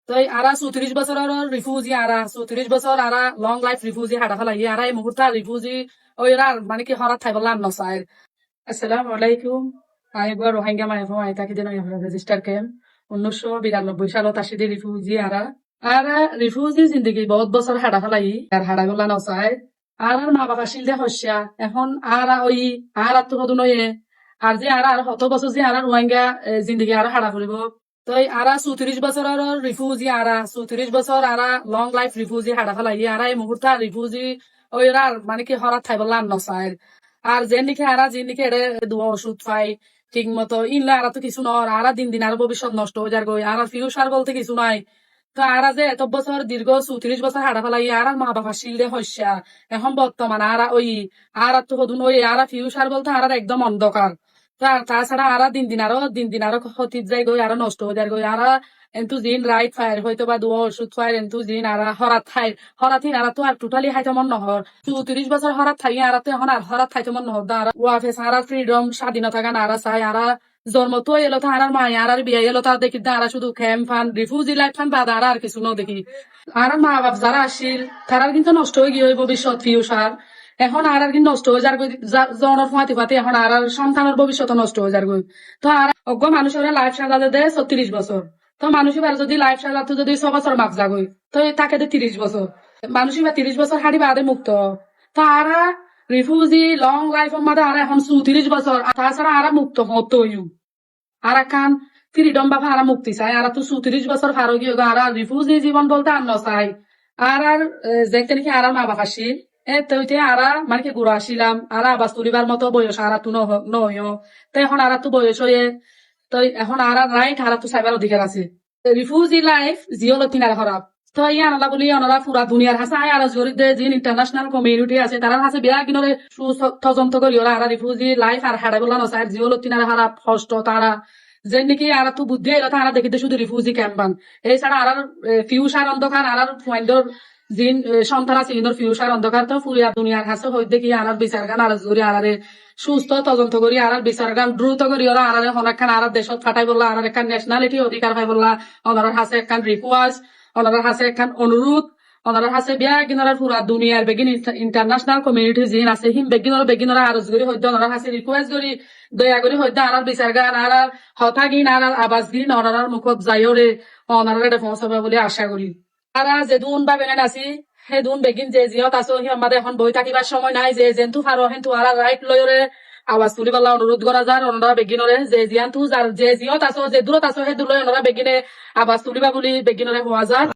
তো আরা 34 বছরের রিফিউজি আরা 34 বছর আরা লং লাইফ রিফিউজি হাঁটা ফেলাই আরা এই মুহূর্তে রিফিউজি ওই মানে কি হরাত থাই বললাম নসাইর। আসসালামু আলাইকুম। একবার রোহিঙ্গা মাইফো আই তাকে দিন রেজিস্টার কেম 1992 সালত আসি রিফিউজি আরা আরা রিফিউজি জিন্দগি বহুত বছর হাঁটা ফেলাই আর হাঁটা বললা নসাই আর মা বাবা শিলদে হস্যা এখন আর ওই আর তো হদুন আর যে আর হত বছর যে আর রোহিঙ্গা জিন্দগি আর হাঁটা ফুরিব। তো আরা 34 বছরের রিফিউজি আরা 34 বছর আরা লং লাইফ রিফিউজি হাঁটা ফেলাই আরা এই মুহূর্তে রিফিউজি ওই মানে কি হরাত থাই বললাম নসাইর। আর যে নিকে আরা যে নিকে এড়ে দোয়া ওষুধ পাই ঠিক মতো ইনলা আরা তো কিছু নয় আরা দিন দিন আর ভবিষ্যৎ নষ্ট হয়ে যার গই আর ফিউচার বলতে কিছু নাই। তো আরা যে এত বছর দীর্ঘ 34 বছর হাঁটা ফেলাই আর মা বাবা শিলদে হস্যা এখন বর্তমান আরা ওই আর তো হদুন ওই আর ফিউচার বলতে আর একদম অন্ধকার। তাছাড়া আরা দিন দিন আরো ক্ষতি যাই গই আরো নষ্ট হয়ে যায় গই আরা এন্তু জিন রাইট ফায়ার হয়তো বা দোয়া ওষুধ ফায়ার এন্তু জিন আরা হরাত খাই হরাথিন আরা তো আর টোটালি হাইতে মন নহর 34 বছর হরাত থাই আরা তো এখন আর হরাত খাইতে মন নহর আরা ওয়াফেস আরা ফ্রিডম স্বাধীনতা গান আরা চাই আরা জন্ম তো এলো তো আরার মায় আর বিয়ে এলো তার দেখি আরা শুধু Khem fun refugee life fun বাদ আর কিছু ন দেখি আর মা বাপ যারা আসিল তারা কিন্তু নষ্ট হয়ে গিয়ে ভবিষ্যৎ ফিউচার এখন আর কিন্তু নষ্ট হয়ে যার জনের ফাঁতি ফাঁতি এখন আর সন্তানের ভবিষ্যৎ নষ্ট হয়ে যার গই। তো আর অজ্ঞ মানুষের লাইফ সাজাতে দেয় 36 বছর। তো মানুষের বেলা যদি লাইফ সাজাতে যদি 6 বছর মাপ যাগই তো তাকে দে 30 বছর মানুষের বা 30 বছর হাঁটি বাদে মুক্ত। তো আর রিফিউজি লং লাইফ মধ্যে আর এখন 34 বছর তাছাড়া আর মুক্ত হতো আর কান ফ্রিডম বা আর মুক্তি চাই আর তো 34 বছর ফারো গিয়ে আর রিফিউজি জীবন বলতে আর নচাই আর দেখতে নাকি আর মা বাবা আসি তৈতে আরা মানে কি ঘুরা আসিলাম আর আবাস তুলিবার মতো বয়স আর তো নয় তো এখন আর তো বয়স হয়ে তো এখন আর রাইট আর তো সাইবার অধিকার আছে। রিফিউজি লাইফ জিওলো তিনার খারাপ তো ইয়ান আলা বলি ওনারা পুরা দুনিয়ার হাসে আয় আর জড়িত যিনি ইন্টারন্যাশনাল কমিউনিটি আছে তারা হাসে বিয়া কিনরে সুতজন্ত করি ওরা আর রিফিউজি লাইফ আর হাড়া বলা নসাই জিওলো তিনার খারাপ কষ্ট তারা যে নাকি আর তো বুদ্ধি এলো তারা দেখিতে শুধু রিফিউজি ক্যাম্পান এছাড়া আর ফিউচার অন্ধকার আর পয়েন্টর জিন সন্তান আছে ইন্দর ফিউচার অন্ধকার তো ফুরিয়া দুনিয়ার হাসে হইতে কি আর বিচার গান আর জুড়ি আর সুস্থ তদন্ত করি আর বিচার গান দ্রুত করি ওরা আর অনেকখান আর দেশত ফাটাই বললা আর একখান ন্যাশনালিটি অধিকার পাই বললা ওনার হাসে একখান রিকোয়েস্ট ওনার হাসে একখান অনুরোধ ওনার হাসে বিয়া কিনার পুরা দুনিয়ার বেগিন ইন্টারন্যাশনাল কমিউনিটি জিন আছে হিম বেগিনরা আরজ করি হইতে ওনার হাসে রিকোয়েস্ট করি দয়া করি হইতে আর বিচার গান আর হতা গিন আর আবাস গিন ওনার মুখত যাইরে ওনার পৌঁছাবে বলে আশা করি। আর যে দুন বা বেনেন আছি সেই দুন বেগিন যে জিহত আছো সি আমাদের এখন বই থাকিবার সময় নাই যে যেন্তু ফারো হেন্তু আর রাইট লয়রে আওয়াজ তুলি পাল্লা অনুরোধ করা যার ওনারা বেগিনরে যে জিয়ান তু যার যে জিহত আছো যে দূরত আছো সেই দূর ওনারা বেগিনে আওয়াজ তুলিবা বলি বেগিনরে হওয়া যার।